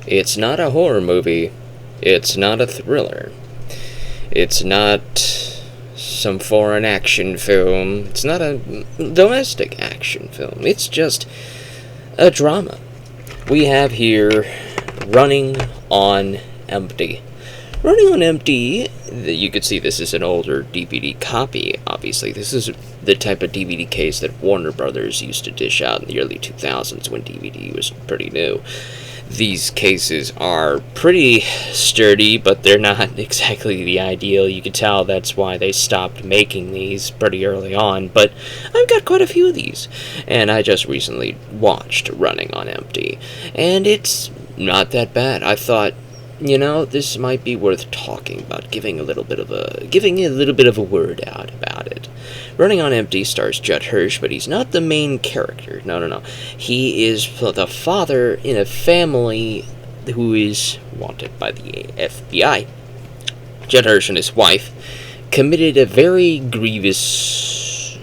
It's not a horror movie. It's not a thriller. It's not some foreign action film. It's not a domestic action film. It's just a drama. We have here Running on Empty. Running on Empty, you could see this is an older DVD copy, obviously. This is the type of DVD case that Warner Brothers used to dish out in the early 2000s when DVD was pretty new. These cases are pretty sturdy, but they're not exactly the ideal. You can tell that's why they stopped making these pretty early on, but I've got quite a few of these, and I just recently watched Running on Empty, and it's not that bad. I thought, this might be worth talking about, giving a little bit of a word out about it. Running on Empty stars Judd Hirsch, but he's not the main character. No. He is the father in a family who is wanted by the FBI. Judd Hirsch and his wife committed a very grievous,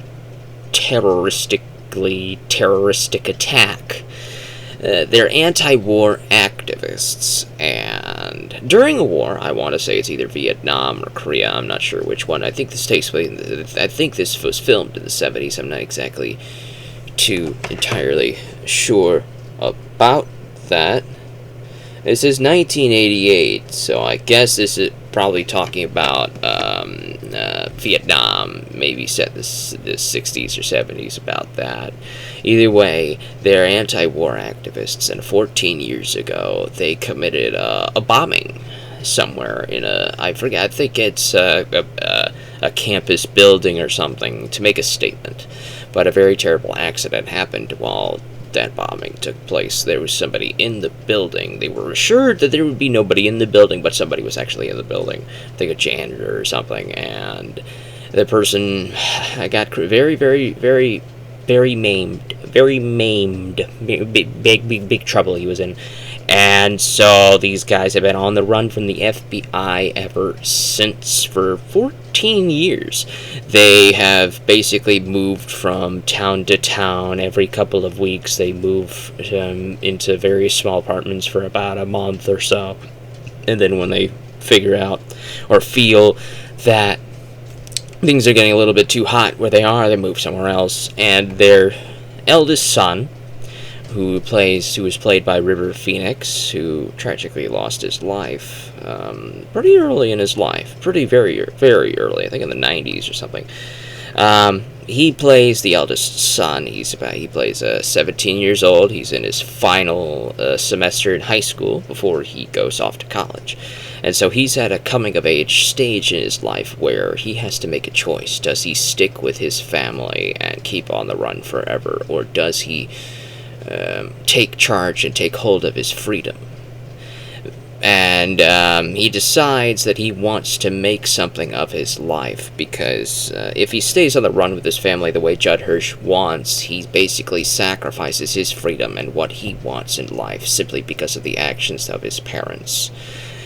terroristic attack. They're anti-war activists, and during a war, I want to say it's either Vietnam or Korea, I'm not sure which one. I think this was filmed in the 70s, I'm not exactly too entirely sure about that. This is 1988, so I guess this is probably talking about Vietnam, maybe set in the 60s or 70s, about that. Either way, they're anti-war activists, and 14 years ago, they committed a bombing somewhere in I think it's a campus building or something, to make a statement. But a very terrible accident happened while that bombing took place. There was somebody in the building. They were assured that there would be nobody in the building, but somebody was actually in the building. I think a janitor or something, and the person got very, very, very, very maimed. Big trouble he was in. And so these guys have been on the run from the FBI ever since, for 14 years. They have basically moved from town to town every couple of weeks. They move into very small apartments for about a month or so. And then when they figure out or feel that things are getting a little bit too hot where they are, they move somewhere else. And their eldest son, who was played by River Phoenix, who tragically lost his life pretty early in his life, very, very early, I think in the 90s or something. He plays the eldest son. He plays 17 years old. He's in his final semester in high school before he goes off to college. And so he's at a coming-of-age stage in his life where he has to make a choice. Does he stick with his family and keep on the run forever, or does he take charge and take hold of his freedom? And he decides that he wants to make something of his life, because if he stays on the run with his family the way Judd Hirsch wants, he basically sacrifices his freedom and what he wants in life simply because of the actions of his parents.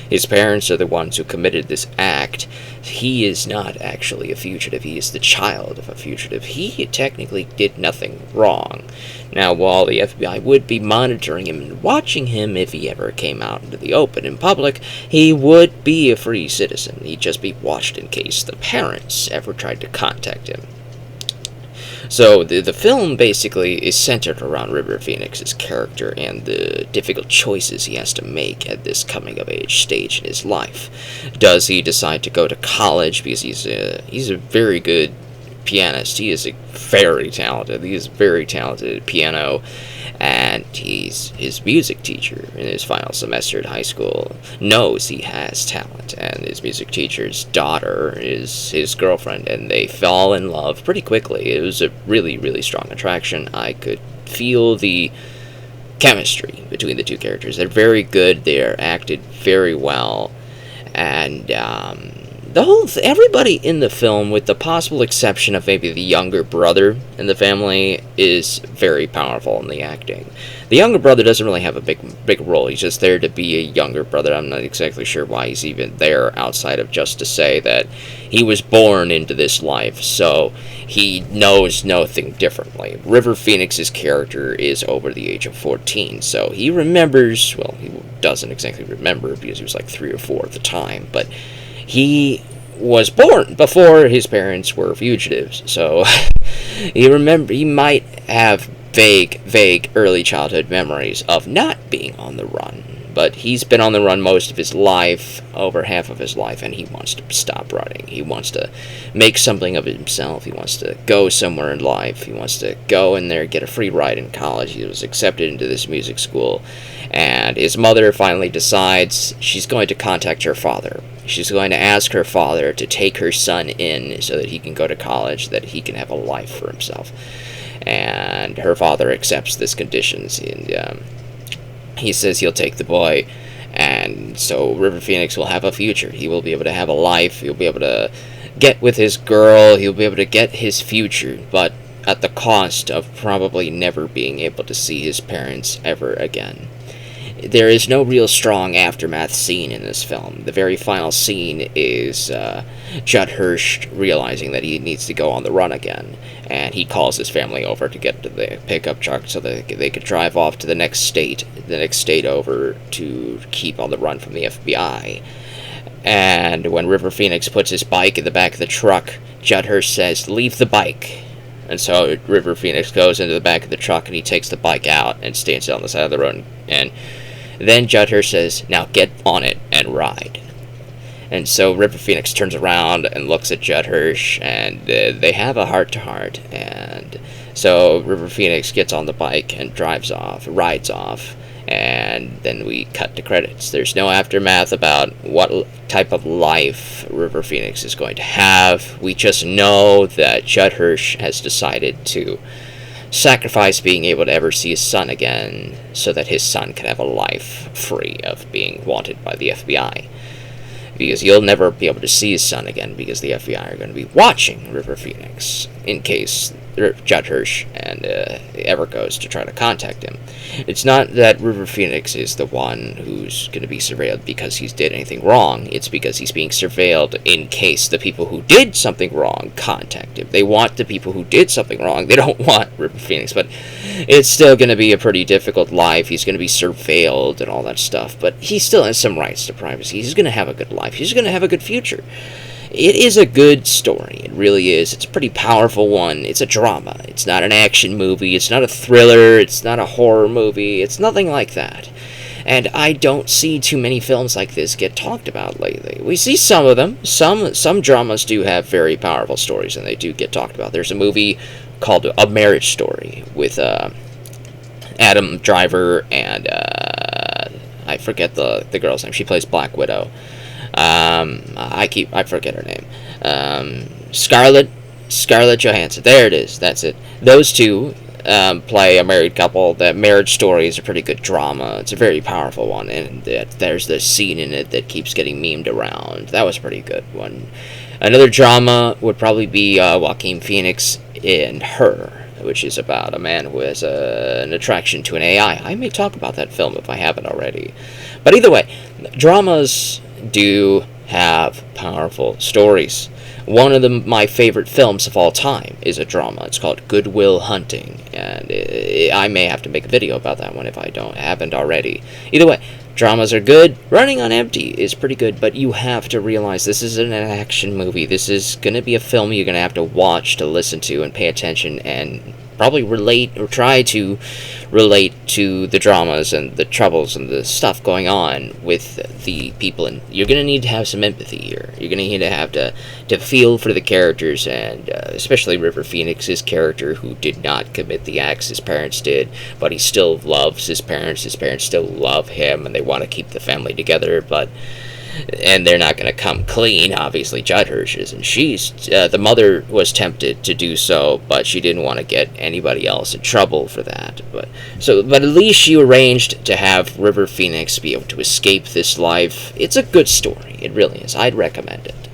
His parents are the ones who committed this act. He is not actually a fugitive. He is the child of a fugitive. He technically did nothing wrong. Now, while the FBI would be monitoring him and watching him if he ever came out into the open in public, he would be a free citizen. He'd just be watched in case the parents ever tried to contact him. So the film basically is centered around River Phoenix's character and the difficult choices he has to make at this coming-of-age stage in his life. Does he decide to go to college because he's a very good pianist? He is very talented. He is very talented at piano, and his music teacher in his final semester at high school knows he has talent, and his music teacher's daughter is his girlfriend, and they fall in love pretty quickly. It was a really, really strong attraction. I could feel the chemistry between the two characters. They're very good. They're acted very well, and everybody in the film, with the possible exception of maybe the younger brother in the family, is very powerful in the acting. The younger brother doesn't really have a big role. He's just there to be a younger brother. I'm not exactly sure why he's even there, outside of just to say that he was born into this life, so he knows nothing differently. River Phoenix's character is over the age of 14, so he remembers, well, he doesn't exactly remember because he was like 3 or 4 at the time, but he was born before his parents were fugitives, so he might have vague early childhood memories of not being on the run, but he's been on the run most of his life, over half of his life, and he wants to stop running. He wants to make something of himself. He wants to go somewhere in life. He wants to go in there, get a free ride in college. He was accepted into this music school, and his mother finally decides she's going to contact her father. She's going to ask her father to take her son in so that he can go to college, that he can have a life for himself. And her father accepts this conditions, and he says he'll take the boy, and so River Phoenix will have a future. He will be able to have a life. He'll be able to get with his girl. He'll be able to get his future, but at the cost of probably never being able to see his parents ever again. There is no real strong aftermath scene in this film. The very final scene is Judd Hirsch realizing that he needs to go on the run again, and he calls his family over to get to the pickup truck so that they could drive off to the next state over to keep on the run from the FBI. And when River Phoenix puts his bike in the back of the truck, Judd Hirsch says, "Leave the bike." And so River Phoenix goes into the back of the truck, and he takes the bike out and stands on the side of the road, and then Judd Hirsch says, "Now get on it and ride." And so River Phoenix turns around and looks at Judd Hirsch, and they have a heart-to-heart. And so River Phoenix gets on the bike and rides off, and then we cut to credits. There's no aftermath about what type of life River Phoenix is going to have. We just know that Judd Hirsch has decided to sacrifice being able to ever see his son again so that his son can have a life free of being wanted by the FBI. Because he'll never be able to see his son again because the FBI are going to be watching River Phoenix in case Judd Hirsch and ever goes to try to contact him. It's not that River Phoenix is the one who's going to be surveilled because he's did anything wrong. It's because he's being surveilled in case the people who did something wrong contact him. They want the people who did something wrong. They don't want River Phoenix, but it's still going to be a pretty difficult life. He's going to be surveilled and all that stuff, but he still has some rights to privacy. He's going to have a good life. He's going to have a good future. It is a good story. It really is. It's a pretty powerful one. It's a drama. It's not an action movie. It's not a thriller. It's not a horror movie. It's nothing like that. And I don't see too many films like this get talked about lately. We see some of them. Some dramas do have very powerful stories, and they do get talked about. There's a movie called A Marriage Story with Adam Driver and I forget the girl's name. She plays Black Widow. I forget her name. Scarlett Johansson. There it is. That's it. Those two play a married couple. That Marriage Story is a pretty good drama. It's a very powerful one, and there's this scene in it that keeps getting memed around. That was a pretty good one. Another drama would probably be Joaquin Phoenix in Her, which is about a man who has an attraction to an AI. I may talk about that film if I haven't already. But either way, dramas do have powerful stories. One of my favorite films of all time is a drama. It's called Good Will Hunting, and I may have to make a video about that one if I haven't already. Either way, dramas are good. Running on Empty is pretty good, but you have to realize this isn't an action movie. This is going to be a film you're going to have to watch, to listen to, and pay attention, and probably relate or try to relate to the dramas and the troubles and the stuff going on with the people. And you're going to need to have some empathy here. You're going to need to have to feel for the characters, and especially River Phoenix's character, who did not commit the acts his parents did, but he still loves his parents. His parents still love him, and they want to keep the family together, and they're not going to come clean. Obviously, Judd Hirsch is, and the mother was tempted to do so, but she didn't want to get anybody else in trouble for that. But at least she arranged to have River Phoenix be able to escape this life. It's a good story. It really is. I'd recommend it.